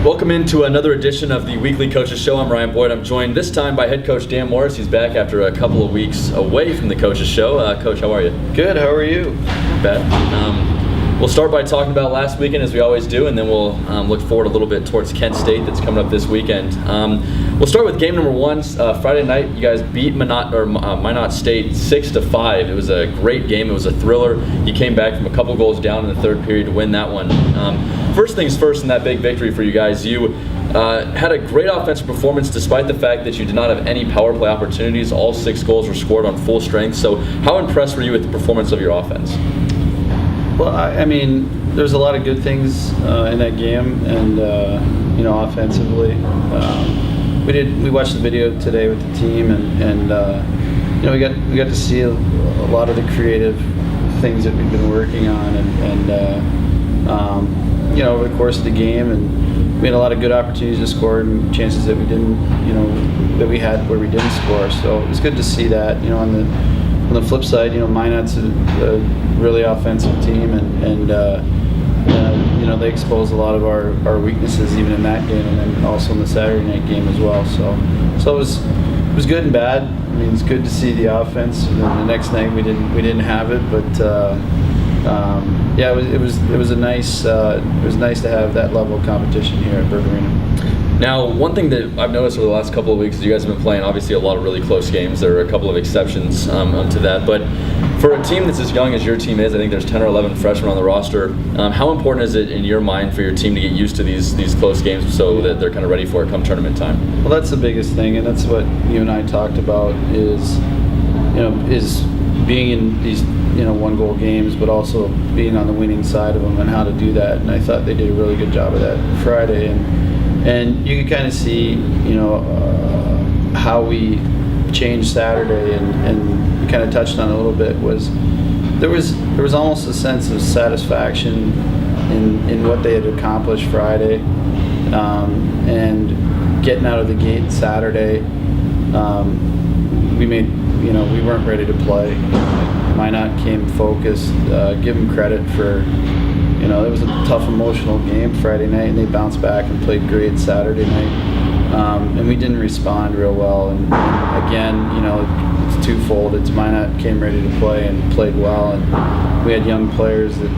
Welcome into another edition of the Weekly Coaches Show. I'm Ryan Boyd. I'm joined this time by head coach Dan Morris. He's back after a couple of weeks away from the Coaches Show. Coach, how are you? Good. How are you? Bad. We'll start by talking about last weekend, as we always do, and then we'll look forward a little bit towards Kent State that's coming up this weekend. We'll start with game number one. Friday night, you guys beat Minot State 6-5. It was a great game. It was a thriller. You came back from a couple goals down in the third period to win that one. First things first, in that big victory for you guys, you had a great offensive performance despite the fact that you did not have any power play opportunities. All 6 goals were scored on full strength. So how impressed were you with the performance of your offense? Well, I mean, there's a lot of good things in that game, and offensively, we watched the video today with the team, and we got to see a lot of the creative things that we've been working on, and over the course of the game, and we had a lot of good opportunities to score and chances that we didn't, that we had where we didn't score. So it was good to see that. On the flip side, Minot's a really offensive team, and they exposed a lot of our weaknesses even in that game, and then also in the Saturday night game as well. So it was good and bad. I mean, it's good to see the offense. And then the next night we didn't have it, but it was nice to have that level of competition here at Bird Arena. Now, one thing that I've noticed over the last couple of weeks is you guys have been playing obviously a lot of really close games. There are a couple of exceptions to that, but for a team that's as young as your team is, I think there's 10 or 11 freshmen on the roster. How important is it in your mind for your team to get used to these close games so that they're kind of ready for it come tournament time? Well, that's the biggest thing, and that's what you and I talked about is being in these one-goal games, but also being on the winning side of them and how to do that. And I thought they did a really good job of that Friday. And you could kind of see, how we changed Saturday, and we kind of touched on it a little bit. There was almost a sense of satisfaction in what they had accomplished Friday, and getting out of the gate Saturday. We weren't ready to play. Minot came focused. Give them credit for. It was a tough emotional game Friday night, and they bounced back and played great Saturday night. And we didn't respond real well. And again, it's twofold. It's Minot came ready to play and played well, and we had young players that,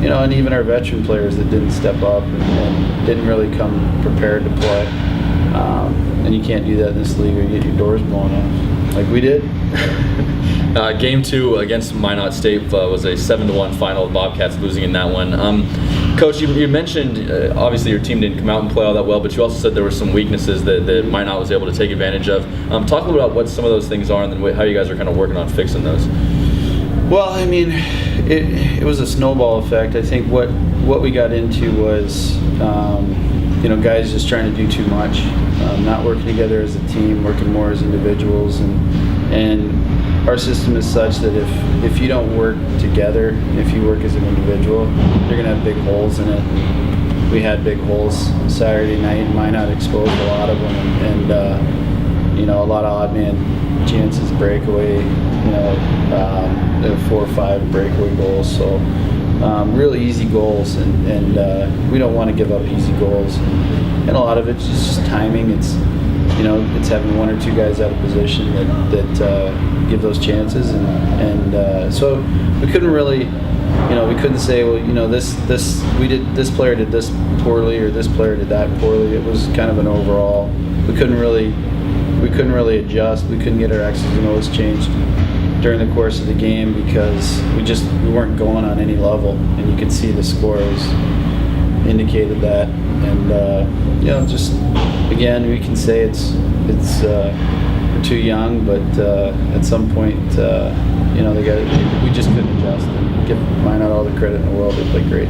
and even our veteran players that didn't step up and didn't really come prepared to play. And you can't do that in this league or you get your doors blown off like we did. Game 2 against Minot State was a 7-1 final. The Bobcats losing in that one. Coach, you mentioned obviously your team didn't come out and play all that well, but you also said there were some weaknesses that Minot was able to take advantage of. Talk a little about what some of those things are, and then how you guys are kind of working on fixing those. Well, I mean, it was a snowball effect. I think what we got into was guys just trying to do too much, not working together as a team, working more as individuals, and our system is such that if you don't work together, if you work as an individual, you're going to have big holes in it. We had big holes Saturday night. Minot exposed a lot of them, and a lot of odd man chances, breakaway, 4 or 5 breakaway goals. So really easy goals, and we don't want to give up easy goals. And a lot of it's just timing. It's having 1 or 2 guys out of position that give those chances, and so we couldn't really, we couldn't say, well, this player did this poorly or this player did that poorly. It was kind of an overall. We couldn't really adjust. We couldn't get our X's and O's changed during the course of the game because we weren't going on any level, and you could see the scores indicated that. And just again, we can say it's we're too young, but at some point, we just couldn't adjust. And give Minot all the credit in the world. They played great.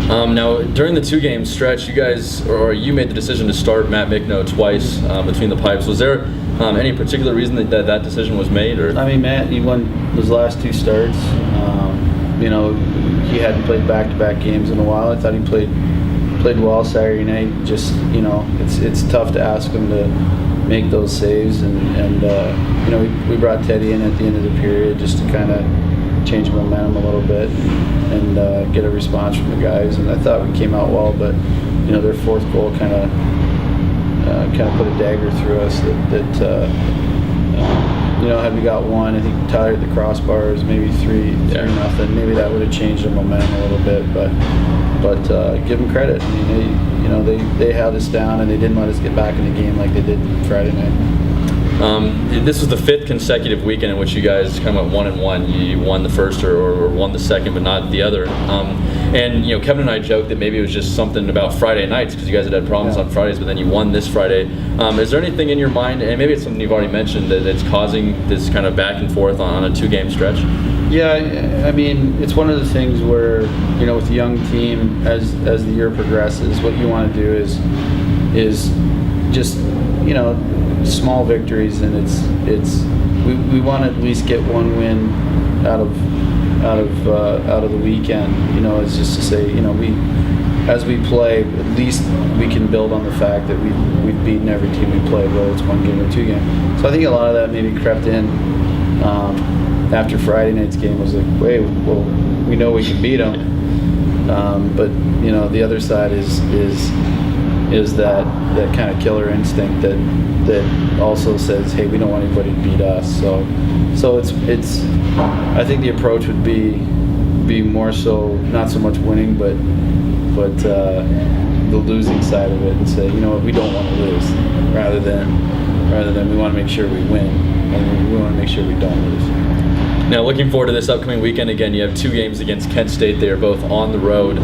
Now, during the 2-game stretch, you made the decision to start Matt Minot twice between the pipes. Was there any particular reason that decision was made? Or I mean, Matt, he won his last 2 starts. He hadn't played back-to-back games in a while. I thought he played well Saturday night. Just it's tough to ask him to make those saves, and we brought Teddy in at the end of the period just to kind of change momentum a little bit and get a response from the guys. And I thought we came out well, but their fourth goal kind of put a dagger through us. Had we got one, I think Tyler hit the crossbars, maybe 3-0. Maybe that would have changed our momentum a little bit. But give them credit. I mean, they held us down and they didn't let us get back in the game like they did Friday night. This was the 5th consecutive weekend in which you guys come up 1-1. You won the first or won the second, but not the other. And Kevin and I joked that maybe it was just something about Friday nights because you guys had problems on Fridays, but then you won this Friday. Is there anything in your mind, and maybe it's something you've already mentioned, that's causing this kind of back and forth on a 2-game stretch? Yeah, I mean, it's one of the things where with the young team, as the year progresses, what you want to do is just small victories, and we want to at least get one win out of the weekend. It's just to say, as we play, at least we can build on the fact that we've beaten every team we played, whether it's 1 game or 2 games. So I think a lot of that maybe crept in after Friday night's game. Was like, wait, well, we know we can beat them, but the other side is that kind of killer instinct that also says, hey, we don't want anybody to beat us. So it's I think the approach would be more so not so much winning, but the losing side of it, and say, what, we don't want to lose, rather than we want to make sure we win, and we want to make sure we don't lose. Now, looking forward to this upcoming weekend. Again, you have 2 games against Kent State. They are both on the road.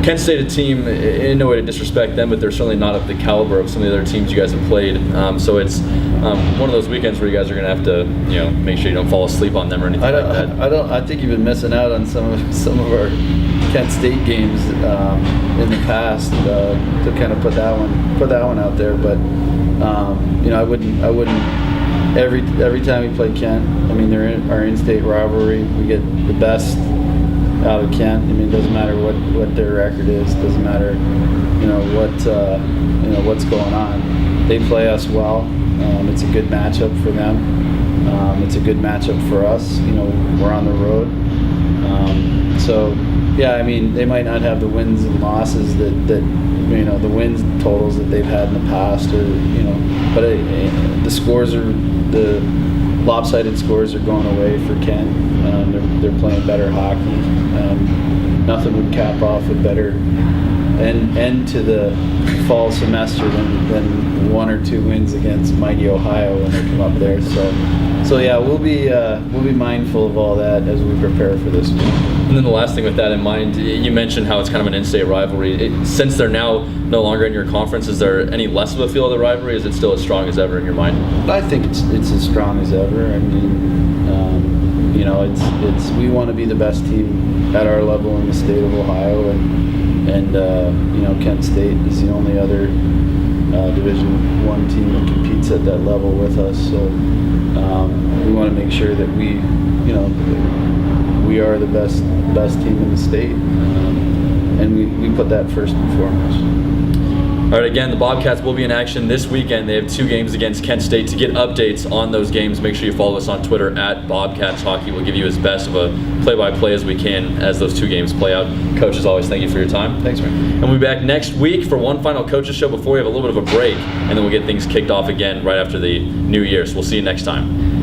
Kent State, a team, in no way to disrespect them, but they're certainly not of the caliber of some of the other teams you guys have played. So it's one of those weekends where you guys are going to have to, make sure you don't fall asleep on them or anything like that. I think you've been missing out on some of our Kent State games in the past to kind of put that one out there. But I wouldn't. Every time we play Kent, I mean, they're our in-state rivalry. We get the best out of Kent. I mean, it doesn't matter what their record is. It doesn't matter, what's going on. They play us well. It's a good matchup for them. It's a good matchup for us. We're on the road. So, yeah, I mean, they might not have the wins and losses that the wins totals that they've had in the past, or but the lopsided scores are going away for Kent. They're playing better hockey. Nothing would cap off a better end to the fall semester than 1 or 2 wins against mighty Ohio when they come up there. So yeah, we'll be mindful of all that as we prepare for this week. And then the last thing with that in mind, you mentioned how it's kind of an in-state rivalry. Since they're now no longer in your conference, is there any less of a feel of the rivalry? Is it still as strong as ever in your mind? I think it's as strong as ever. I mean, it's we want to be the best team at our level in the state of Ohio, and Kent State is the only other Division I team that competes at that level with us. So we want to make sure that we are the best team in the state, and we put that first and foremost. All right, again, the Bobcats will be in action this weekend. They have 2 games against Kent State. To get updates on those games, make sure you follow us on Twitter at Bobcats Hockey. We'll give you as best of a play-by-play as we can as those 2 games play out. Coach, as always, thank you for your time. Thanks, man. And we'll be back next week for one final Coaches Show before we have a little bit of a break, and then we'll get things kicked off again right after the new year. So we'll see you next time.